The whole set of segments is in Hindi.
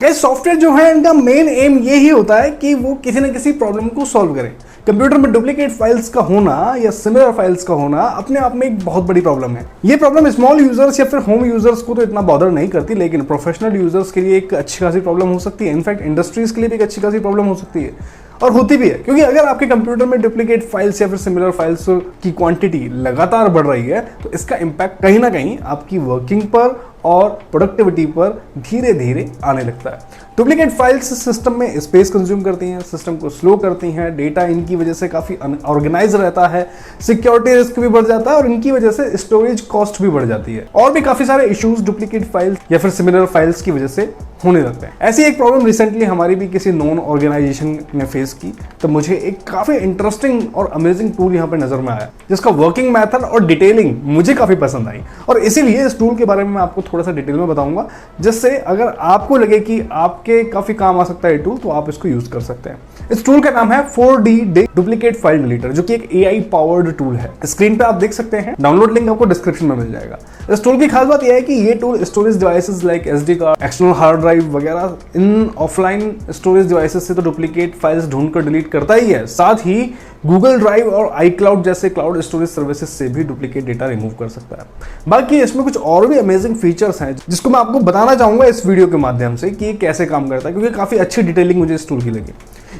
कई सॉफ्टवेयर जो है इनका मेन एम ये ही होता है कि वो किसी न किसी प्रॉब्लम को सॉल्व करें। कंप्यूटर में डुप्लीकेट फाइल्स का होना या सिमिलर फाइल्स का होना अपने आप में एक बहुत बड़ी प्रॉब्लम है। ये प्रॉब्लम स्मॉल यूजर्स या फिर होम यूजर्स को तो इतना बॉदर नहीं करती, लेकिन प्रोफेशनल यूजर्स के लिए एक अच्छी खासी प्रॉब्लम हो सकती है। इनफैक्ट इंडस्ट्रीज के लिए भी एक अच्छी खासी प्रॉब्लम हो सकती है और होती भी है, क्योंकि अगर आपके कंप्यूटर में डुप्लीकेट फाइल्स या फिर सिमिलर फाइल्स की क्वांटिटी लगातार बढ़ रही है तो इसका इंपैक्ट कहीं ना कहीं आपकी वर्किंग पर और प्रोडक्टिविटी पर धीरे धीरे आने लगता है। डुप्लीकेट फाइल्स सिस्टम में स्पेस कंज्यूम करती हैं, सिस्टम को स्लो करती हैं, डेटा इनकी वजह से काफ़ी अनऑर्गेनाइज रहता है, सिक्योरिटी रिस्क भी बढ़ जाता है और इनकी वजह से स्टोरेज कॉस्ट भी बढ़ जाती है। और भी काफ़ी सारे इश्यूज डुप्लीकेट फाइल्स या फिर सिमिलर फाइल्स की वजह से होने लगते हैं। ऐसी एक प्रॉब्लम रिसेंटली हमारी भी किसी नॉन ऑर्गेनाइजेशन ने फेस की, तो मुझे एक काफ़ी इंटरेस्टिंग और अमेजिंग टूल यहाँ पर नजर में आया जिसका वर्किंग मेथड और डिटेलिंग मुझे काफ़ी पसंद आई और इसीलिए इस टूल के बारे में मैं आपको थोड़ा सा डिटेल में बताऊंगा, जिससे अगर आपको लगे कि आपके काफी काम आ सकता है ये टूल तो आप इसको यूज कर सकते हैं। इस टूल का नाम है 4D डुप्लीकेट फाइल डिलीटर, जो कि एक AI पावर्ड टूल है। स्क्रीन पे आप देख सकते हैं, डाउनलोड लिंक आपको डिस्क्रिप्शन में मिल जाएगा। इस टूल की खास बात यह है कि ये tool storage devices like SD card, external hard drive वगैरह इन ऑफलाइन स्टोरेज डिवाइसेस से तो डुप्लीकेट फाइल्स ढूंढकर डिलीट करता ही है, साथ ही गूगल ड्राइव और iCloud जैसे क्लाउड स्टोरेज सर्विसेज से भी डुप्लीकेट डेटा रिमूव कर सकता है। बाकी इसमें कुछ और भी अमेजिंग फीचर्स हैं जिसको मैं आपको बताना चाहूंगा इस वीडियो के माध्यम से कि ये कैसे काम करता है, क्योंकि काफी अच्छी डिटेलिंग मुझे इस टूल की लगी।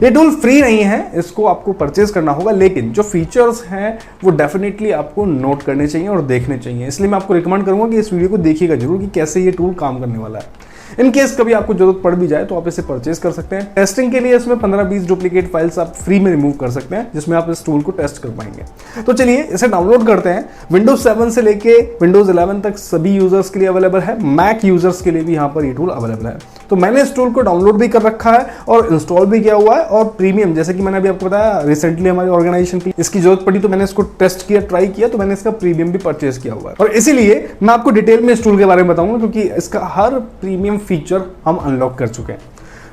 ये टूल फ्री नहीं है, इसको आपको परचेज करना होगा, लेकिन जो फीचर्स हैं वो डेफिनेटली आपको नोट करने चाहिए और देखने चाहिए। इसलिए मैं आपको रिकमेंड करूंगा कि इस वीडियो को देखिएगा जरूर कि कैसे ये टूल काम करने वाला है। इन केस कभी आपको जरूरत पड़ भी जाए तो आप इसे परचेज कर सकते हैं। टेस्टिंग के लिए इसमें 15-20 डुप्लीकेट फाइल्स आप फ्री में रिमूव कर सकते हैं, जिसमें आप इस टूल को टेस्ट कर पाएंगे। तो चलिए इसे डाउनलोड करते हैं। विंडोज 7 से लेके विंडोज 11 तक सभी यूजर्स के लिए अवेलेबल है, मैक यूजर्स के लिए भी यहाँ पर ये टूल अवेलेबल है। तो मैंने इस टूल को डाउनलोड भी कर रखा है और इंस्टॉल भी किया हुआ है, और प्रीमियम जैसे कि मैंने अभी आपको बताया रिसेंटली हमारी ऑर्गेनाइजेशन की इसकी जरूरत पड़ी तो मैंने इसको टेस्ट किया, ट्राई किया, तो मैंने इसका प्रीमियम भी परचेज किया हुआ है। और इसीलिए मैं आपको डिटेल में इस टूल के बारे में बताऊंगा, क्योंकि इसका हर प्रीमियम फीचर हम अनलॉक कर चुके हैं।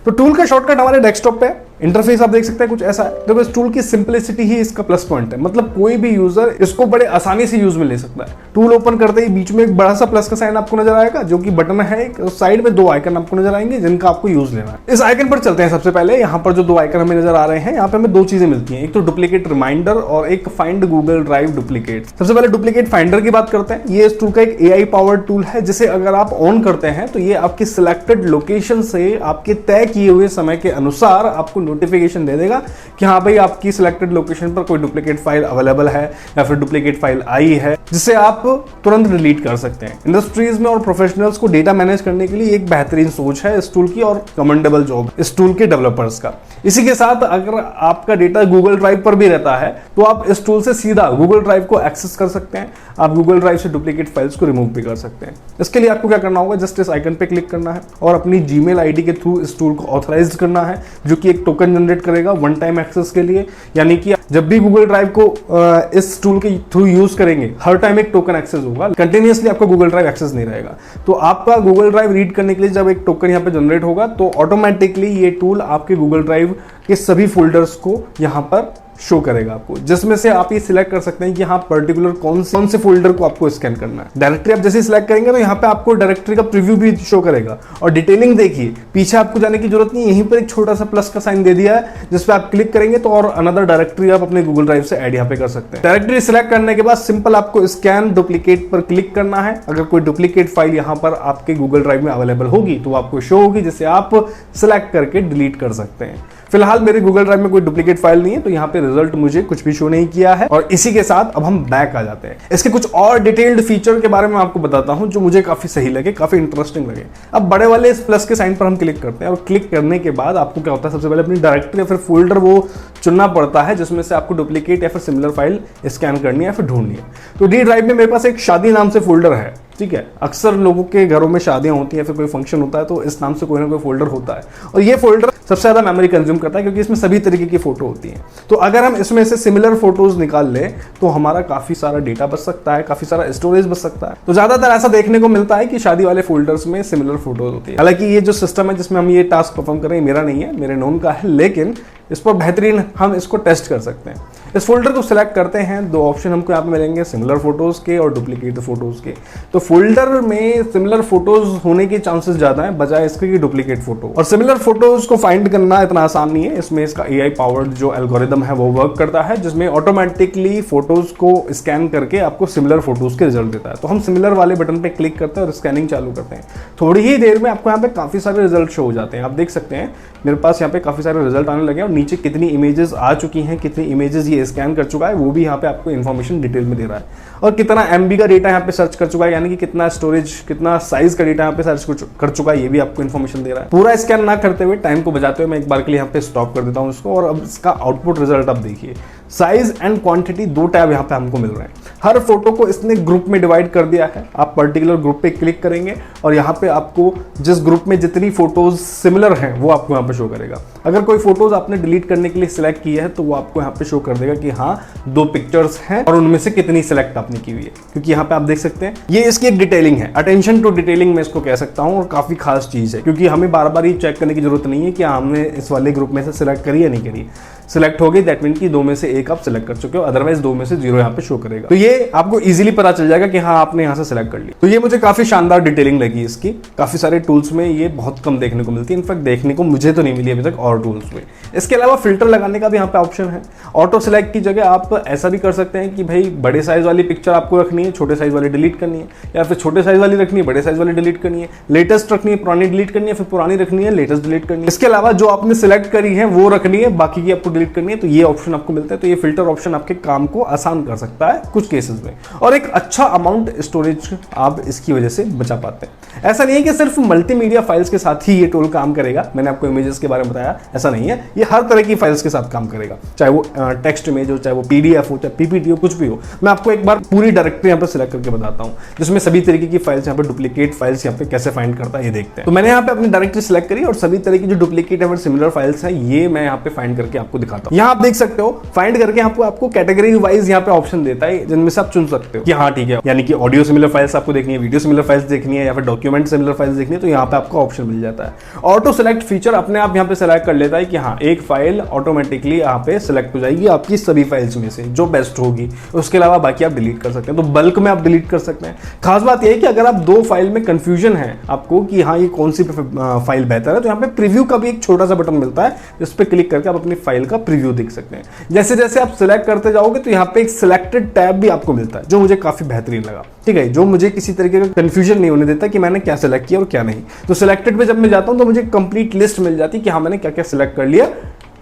तो टूल का शॉर्टकट हमारे डेस्कटॉप पे है। इंटरफेस आप देख सकते हैं कुछ ऐसा है। देखो इस टूल की सिंपलिसिटी ही इसका प्लस पॉइंट है, मतलब कोई भी यूजर इसको बड़े आसानी से यूज में ले सकता है। टूल ओपन करते ही बीच में एक बड़ा सा प्लस का साइन आपको नजर आएगा, जो कि बटन है एक, साइड में 2 आइकन आपको नजर आएंगे जिनका आपको यूज लेना है। इस आइकन पर चलते हैं। सबसे पहले यहाँ पर जो 2 आइकन हमें नजर आ रहे हैं, यहाँ पे हमें 2 चीजें मिलती हैं, एक तो डुप्लीकेट रिमाइंडर और एक फाइंड गूगल ड्राइव डुप्लीकेट। सबसे पहले डुप्लीकेट फाइंडर की बात करते हैं। ये इस टूल का एक AI पावर्ड टूल है, जिसे अगर आप ऑन करते हैं तो ये आपकी सिलेक्टेड लोकेशन से आपके तय किए हुए समय के अनुसार आपको नोटिफिकेशन दे देगा कि हाँ भाई आपकी सिलेक्टेड लोकेशन पर कोई डुप्लीकेट फाइल अवेलेबल है या फिर डुप्लीकेट फाइल आई है, जिसे आप तुरंत डिलीट कर सकते हैं। इंडस्ट्रीज में और प्रोफेशनल्स को डेटा मैनेज करने के लिए एक बेहतरीन सोच है इस टूल की और कमेंडेबल जॉब इस टूल के डेवलपर्स का। इसी के साथ अगर आपका डेटा गूगल ड्राइव पर भी रहता है तो आप इस टूल से सीधा गूगल ड्राइव को एक्सेस कर सकते हैं। आप गूगल ड्राइव से डुप्लीकेट फाइल्स को रिमूव भी कर सकते हैं। इसके लिए आपको क्या करना होगा, जस्ट इस आइकन पे क्लिक करना है और अपनी जीमेल आईडी के थ्रू इस टूल को ऑथराइज करना है, जो कि एक टोकन जनरेट करेगा वन टाइम एक्सेस के लिए। यानी कि जब भी गूगल ड्राइव को इस टूल के थ्रू यूज करेंगे हर टाइम एक टोकन एक्सेस होगा, कंटिन्यूअसली आपका गूगल ड्राइव एक्सेस नहीं रहेगा। तो आपका गूगल ड्राइव रीड करने के लिए जब एक टोकन यहाँ पे जनरेट होगा तो ऑटोमेटिकली ये टूल आपके गूगल ड्राइव के सभी फोल्डर्स को यहाँ पर शो करेगा आपको, जिसमें से आप ये सिलेक्ट कर सकते हैं कि हाँ पर्टिकुलर कौन से फोल्डर को आपको स्कैन करना है। डायरेक्टरी आप जैसे सिलेक्ट करेंगे तो यहाँ पे आपको डायरेक्टरी का प्रीव्यू भी शो करेगा। और डिटेलिंग देखिए, पीछे आपको जाने की जरूरत नहीं, यहीं पर एक छोटा सा प्लस का साइन दे दिया है जिस पे आप क्लिक करेंगे तो और अनदर डायरेक्टरी आप अपने गूगल ड्राइव से ऐड यहाँ पे कर सकते हैं। डायरेक्टरी सिलेक्ट करने के बाद सिंपल आपको स्कैन डुप्लीकेट पर क्लिक करना है। अगर कोई डुप्लीकेट फाइल यहाँ पर आपके गूगल ड्राइव में अवेलेबल होगी तो आपको शो होगी, जिसे आप सिलेक्ट करके डिलीट कर सकते हैं। फिलहाल मेरे गूगल ड्राइव में कोई डुप्लीकेट फाइल नहीं है तो यहाँ पे रिजल्ट मुझे कुछ भी शो नहीं किया है। और इसी के साथ अब हम बैक आ जाते हैं। इसके कुछ और डिटेल्ड फीचर के बारे में आपको बताता हूं जो मुझे काफी सही लगे, काफी इंटरेस्टिंग लगे। अब बड़े वाले इस प्लस के साइन पर हम क्लिक करते हैं और क्लिक करने के बाद आपको क्या होता है, सबसे पहले अपनी डायरेक्टरी या फिर फोल्डर वो चुनना पड़ता है जिसमें से आपको डुप्लीकेट या फिर सिमिलर फाइल स्कैन करनी है या फिर ढूंढनी है। तो डी ड्राइव में मेरे पास एक शादी नाम से फोल्डर है, ठीक है। अक्सर लोगों के घरों में शादियां होती हैं, फिर कोई फंक्शन होता है तो इस नाम से कोई ना कोई फोल्डर होता है, और ये फोल्डर सबसे ज्यादा मेमोरी कंज्यूम करता है क्योंकि इसमें सभी तरीके की फोटो होती हैं। तो अगर हम इसमें से सिमिलर फोटोज निकाल लें तो हमारा काफी सारा डेटा बच सकता है, काफी सारा स्टोरेज बच सकता है। तो ज्यादातर ऐसा देखने को मिलता है कि शादी वाले फोल्डर्स में सिमिलर फोटोज होती है। हालांकि ये जो सिस्टम है जिसमें हम ये टास्क परफॉर्म कर रहे हैं मेरा नहीं है, मेरे नोन का है, लेकिन इस पर बेहतरीन हम इसको टेस्ट कर सकते हैं। इस फोल्डर को सिलेक्ट करते हैं, दो ऑप्शन हमको यहाँ पे मिलेंगे, सिमिलर फोटोज के और डुप्लीकेट फोटोज के। तो फोल्डर में सिमिलर फोटोज होने के चांसेस ज्यादा हैं बजाय इसके कि डुप्लीकेट फोटो। और सिमिलर फोटोज को फाइंड करना इतना आसान नहीं है, इसमें इसका AI पावर्ड जो एल्गोरिदम है वो वर्क करता है, जिसमें ऑटोमेटिकली फोटोज को स्कैन करके आपको सिमिलर फोटोज के रिजल्ट देता है। तो हम सिमिलर वाले बटन पे क्लिक करते हैं और स्कैनिंग चालू करते हैं। थोड़ी ही देर में आपको यहाँ पे काफी सारे रिजल्ट शो हो जाते हैं। आप देख सकते हैं मेरे पास यहाँ पे काफी सारे रिजल्ट आने लगे और नीचे कितनी इमेजेस आ चुकी हैं, कितनी इमेजेस ये स्कैन कर चुका है, वो भी यहाँ पे आपको इन्फॉर्मेशन डिटेल में दे रहा है। और कितना MB का डेटा यहाँ पे सर्च कर चुका है, यानी कि कितना स्टोरेज, कितना साइज का डेटा यहाँ पे सर्च कर चुका है, ये भी आपको इन्फॉर्मेशन दे रहा है। पूरा स्कैन ना करते हुए, टाइम को बचाते हुए मैं एक बार के लिए यहाँ पे स्टॉप कर देता हूँ इसको। और अब इसका आउटपुट रिजल्ट आप देखिए, साइज एंड क्वांटिटी, दो टैब यहाँ पे हमको मिल रहे हैं। हर फोटो को इसने ग्रुप में डिवाइड कर दिया है। आप पर्टिकुलर ग्रुप पे क्लिक करेंगे और यहाँ पे आपको जिस ग्रुप में जितनी फोटोज सिमिलर हैं वो आपको यहाँ पे शो करेगा। अगर कोई फोटोज आपने डिलीट करने के लिए सिलेक्ट की है तो वो आपको यहाँ पे शो कर देगा कि हाँ 2 पिक्चर्स हैं और उनमें से कितनी सिलेक्ट आपने की हुई है, क्योंकि यहाँ पे आप देख सकते हैं ये इसकी एक डिटेलिंग है। अटेंशन टू डिटेलिंग मैं इसको कह सकता हूँ और काफी खास चीज है, क्योंकि हमें बार बार ये चेक करने की जरूरत नहीं है कि हमने इस वाले ग्रुप में से सिलेक्ट करी या नहीं करी। सिलेक्ट हो गई दैट मीन कि 2 में से 1 आप सिलेक्ट कर चुके हो, अदरवाइज 2 में से 0 यहाँ पे शो करेगा। तो ये आपको इजीली पता चल जाएगा कि हाँ आपने यहाँ से सिलेक्ट कर ली। तो ये मुझे काफी शानदार डिटेलिंग लगी इसकी। काफी सारे टूल्स में ये बहुत कम देखने को मिलती है, इनफैक्ट देखने को मुझे तो नहीं मिली अभी तक और टूल्स में। इसके अलावा फिल्टर लगाने का भी यहाँ पे ऑप्शन है। ऑटो सिलेक्ट की जगह आप ऐसा भी कर सकते हैं कि भाई बड़े साइज वाली पिक्चर आपको रखनी है, छोटे साइज वाली डिलीट करनी है, या फिर छोटे साइज वाली रखनी है, बड़े साइज वाली डिलीट करनी है, लेटेस्ट रखनी है, पुरानी डिलीट करनी है, फिर पुरानी रखनी है, लेटेस्ट डिलीट करनी है। इसके अलावा जो आपने सिलेक्ट करी है वो रखनी है, बाकी की आपको डिलीट करनी है। तो ये ऑप्शन आपको मिलता है। तो ये फिल्टर ऑप्शन आपके काम को आसान कर सकता है कुछ केसेस में, और एक अच्छा अमाउंट स्टोरेज आप इसकी वजह से बचा पाते हैं। ऐसा नहीं है कि सिर्फ मल्टीमीडिया फाइल्स के साथ ही ये टूल काम करेगा। मैंने आपको इमेजेस के बारे में बताया, ऐसा नहीं है, ये हर तरह की फाइल्स के साथ काम करेगा, चाहे वो टेक्स्ट इमेज हो, चाहे वो PDF हो, चाहे PPT हो, कुछ भी हो। मैं आपको एक बार पूरी डायरेक्टरी यहाँ पे सिलेक्ट करके बताता हूँ जिसमें सभी तरीके की फाइल्स, यहाँ पे डुप्लीकेट फाइल्स यहाँ पे कैसे फाइंड करता है ये देखते हैं। तो मैंने यहाँ पे अपनी डायरेक्टरी सिलेक्ट करी और सभी तरह की जो डुप्लीकेट या फिर सिमिलर फाइल्स है ये मैं यहाँ पे फाइंड करके आपको दिखाता हूँ। यहाँ आप देख सकते हो फाइंड करके आपको कैटेगरी वाइज यहाँ पे ऑप्शन देता है, जिनमें से आप चुन सकते हो कि हाँ ठीक है, यानी कि ऑडियो सिमिलर फाइल्स आपको देखनी है, वीडियो सिमिलर फाइल्स देखनी है, या फिर डॉक्यूमेंट सिमिलर फाइल्स देखनी है, तो यहाँ पे आपको ऑप्शन मिल जाता है। ऑटो सेलेक्ट फीचर अपने आप यहाँ पे सेलेक्ट कर लेता है कि हाँ एक फाइल ऑटोमेटिकली यहाँ पे सिलेक्ट हो जाएगी आपकी सभी फाइल्स में से जो बेस्ट होगी। उसके अलावा बाकी आप डिलीट कर सकते हैं, तो बल्क में आप डिलीट कर सकते हैं। खास बात यह है कि अगर आप 2 फाइल में कंफ्यूजन है आपको कि हाँ ये कौन सी फाइल बेहतर है, तो यहाँ पे प्रीव्यू का भी एक छोटा सा बटन मिलता है, जिस पे क्लिक करके आप अपनी फाइल का प्रीव्यू देख सकते हैं। जैसे जैसे आप सिलेक्ट करते जाओगे तो यहाँ पे एक सिलेक्टेड टैब भी आपको मिलता है, जो मुझे काफी बेहतरीन लगा। ठीक है, जो मुझे किसी तरीके का कंफ्यूजन नहीं होने देता कि मैंने क्या सिलेक्ट किया और क्या नहीं। तो सिलेक्टेड पे जब मैं जाता हूं तो मुझे कंप्लीट लिस्ट मिल जाती है कि हाँ मैंने क्या क्या सिलेक्ट कर लिया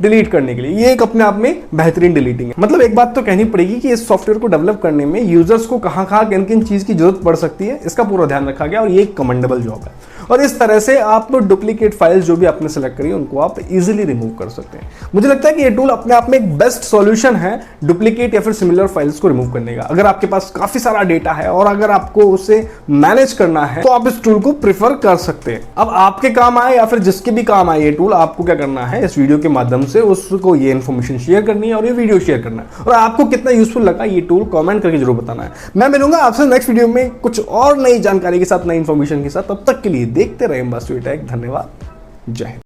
डिलीट करने के लिए। ये एक अपने आप में बेहतरीन डिलीटिंग है। मतलब एक बात तो कहनी पड़ेगी कि इस सॉफ्टवेयर को डेवलप करने में यूजर्स को कहां किन किन चीज की जरूरत पड़ सकती है इसका पूरा ध्यान रखा गया, और ये एक कमेंडेबल जॉब है। और इस तरह से आप डुप्लीकेट फाइल्स जो भी आपने सेलेक्ट करी उनको आप इजीली रिमूव कर सकते हैं। मुझे लगता है कि ये टूल अपने आप में एक बेस्ट सॉल्यूशन है डुप्लीकेट या फिर सिमिलर फाइल्स को रिमूव करने का। अगर आपके पास काफी सारा डेटा है और अगर आपको उसे मैनेज करना है तो आप इस टूल को प्रेफर कर सकते हैं। अब आपके काम आए या फिर जिसके भी काम आए ये टूल, आपको क्या करना है, इस वीडियो के माध्यम से उसको ये इन्फॉर्मेशन शेयर करनी है और ये वीडियो शेयर करना है। और आपको कितना यूजफुल लगा ये टूल कमेंट करके जरूर बताना है। मैं मिलूंगा आपसे नेक्स्ट वीडियो में कुछ और नई जानकारी के साथ, नई इन्फॉर्मेशन के साथ। तब तक के लिए देखते रहे वास्तविक टेक। धन्यवाद, जय हिंद।